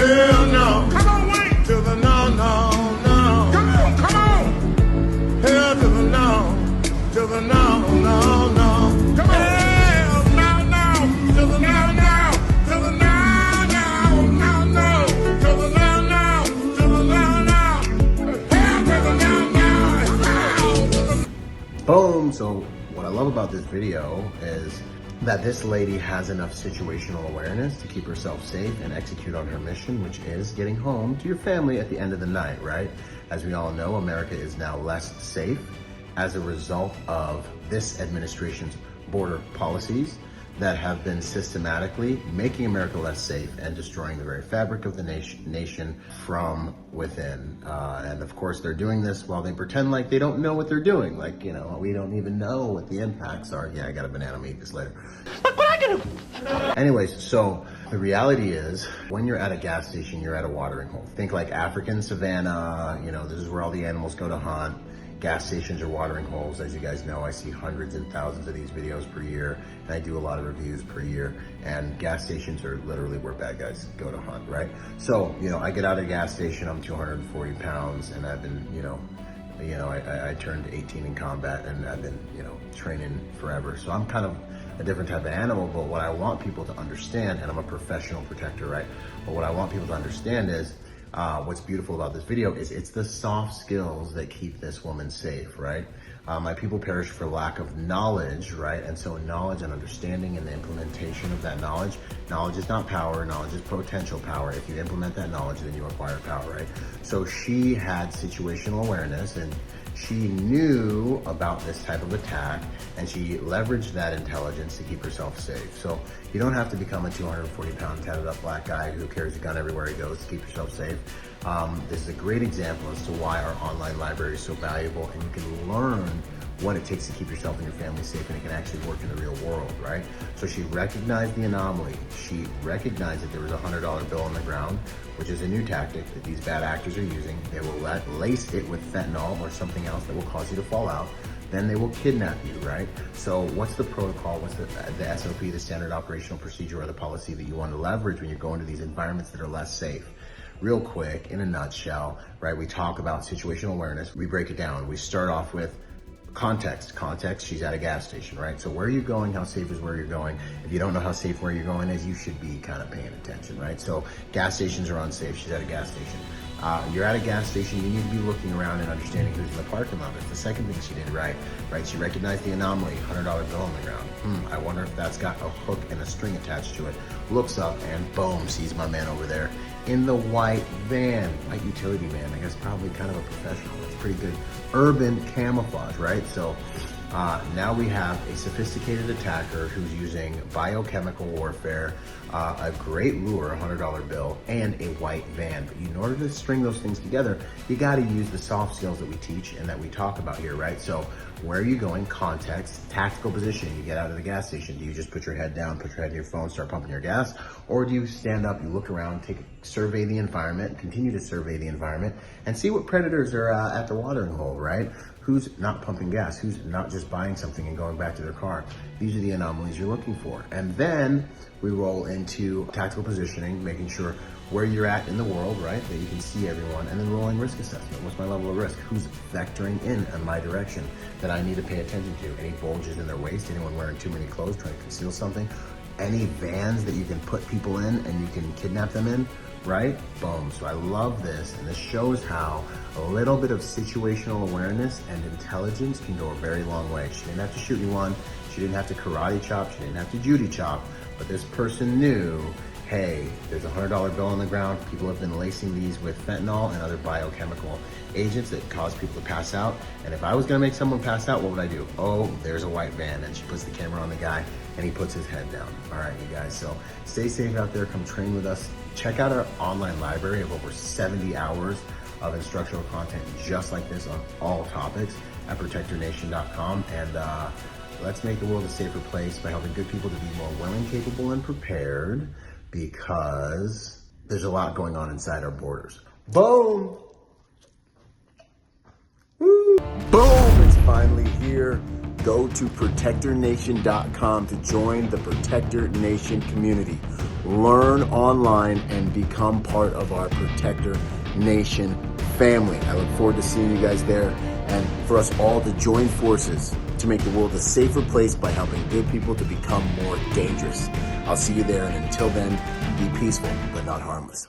Hell no. Come on, Wayne. To the no, no, no. Come on, come on. Hell to the no. To the no, no, no. Come on. Hell no, no. To the no, no. To the no, no, no, no. To the no, no. To the no, no. Hell to the no, no. To the... Boom. So what I love about this video is that this lady has enough situational awareness to keep herself safe and execute on her mission, which is getting home to your family at the end of the night, right? As we all know, America is now less safe as a result of this administration's border policies that have been systematically making America less safe and destroying the very fabric of the nation from within. And of course, they're doing this while they pretend like they don't know what they're doing. Like, you know, we don't even know what the impacts are. Yeah, I got a banana, I'm gonna eat this later. Look what I do! Anyways, so the reality is when you're at a gas station, you're at a watering hole. Think like African savanna, you know, this is where all the animals go to hunt. Gas stations are watering holes. As you guys know, I see hundreds and thousands of these videos per year, and I do a lot of reviews per year, and gas stations are literally where bad guys go to hunt, right? So, you know, I get out of a gas station, I'm 240 pounds, and I've been, I turned 18 in combat, and I've been, training forever. So I'm kind of a different type of animal, but what I want people to understand, and I'm a professional protector, right? But what I want people to understand is, what's beautiful about this video is it's the soft skills that keep this woman safe, right? My people perish for lack of knowledge, right? And so knowledge and understanding and the implementation of that knowledge is not power, knowledge is potential power. If you implement that knowledge, then you acquire power, right? So she had situational awareness and she knew about this type of attack and she leveraged that intelligence to keep herself safe. So you don't have to become a 240-pound tatted up black guy who carries a gun everywhere he goes to keep yourself safe. This is a great example as to why our online library is so valuable, and you can learn what it takes to keep yourself and your family safe, and it can actually work in the real world, right? So she recognized the anomaly. She recognized that there was a $100 bill on the ground, which is a new tactic that these bad actors are using. They will lace it with fentanyl or something else that will cause you to fall out. Then they will kidnap you, right? So what's the protocol? What's the SOP, the standard operational procedure, or the policy that you want to leverage when you're going to these environments that are less safe? Real quick, in a nutshell, right? We talk about situational awareness. We break it down. We start off with context, she's at a gas station, right? So where are you going? How safe is where you're going? If you don't know how safe where you're going is, you should be kind of paying attention, right? So gas stations are unsafe. She's at a gas station. You're at a gas station, you need to be looking around and understanding who's in the parking lot. That's the second thing she did right? She recognized the anomaly, $100 bill on the ground. I wonder if that's got a hook and a string attached to it. Looks up and boom, sees my man over there in the white van, white utility van. I guess probably kind of a professional. It's pretty good urban camouflage, right? So now we have a sophisticated attacker who's using biochemical warfare, a great lure, a $100 bill, and a white van. But in order to string those things together, you got to use the soft skills that we teach and that we talk about here, right? So where are you going? Context, tactical positioning. You get out of the gas station. Do you just put your head down, put your head in your phone, start pumping your gas? Or do you stand up, you look around, survey the environment, continue to survey the environment, and see what predators are at the watering hole, right? Who's not pumping gas? Who's not just buying something and going back to their car? These are the anomalies you're looking for. And then we roll into tactical positioning, making sure where you're at in the world, right? That you can see everyone, and then rolling risk assessment. What's my level of risk? Who's vectoring in my direction that I need to pay attention to? Any bulges in their waist? Anyone wearing too many clothes, trying to conceal something? Any vans that you can put people in and you can kidnap them in, right? Boom. So I love this, and this shows how a little bit of situational awareness and intelligence can go a very long way. She didn't have to shoot anyone. She didn't have to karate chop. She didn't have to Judy chop, but this person knew, hey, there's a $100 bill on the ground. People have been lacing these with fentanyl and other biochemical agents that cause people to pass out. And if I was gonna make someone pass out, what would I do? Oh, there's a white van. And she puts the camera on the guy and he puts his head down. All right, you guys, so stay safe out there. Come train with us. Check out our online library of over 70 hours of instructional content just like this on all topics at protectyournation.com. And let's make the world a safer place by helping good people to be more willing, capable, and prepared, because there's a lot going on inside our borders. Boom! Woo! Boom! It's finally here. Go to protectyournation.com to join the Protector Nation community. learn online, and become part of our Protector Nation family. I look forward to seeing you guys there, and for us all to join forces to make the world a safer place by helping good people to become more dangerous. I'll see you there, and until then, be peaceful but not harmless.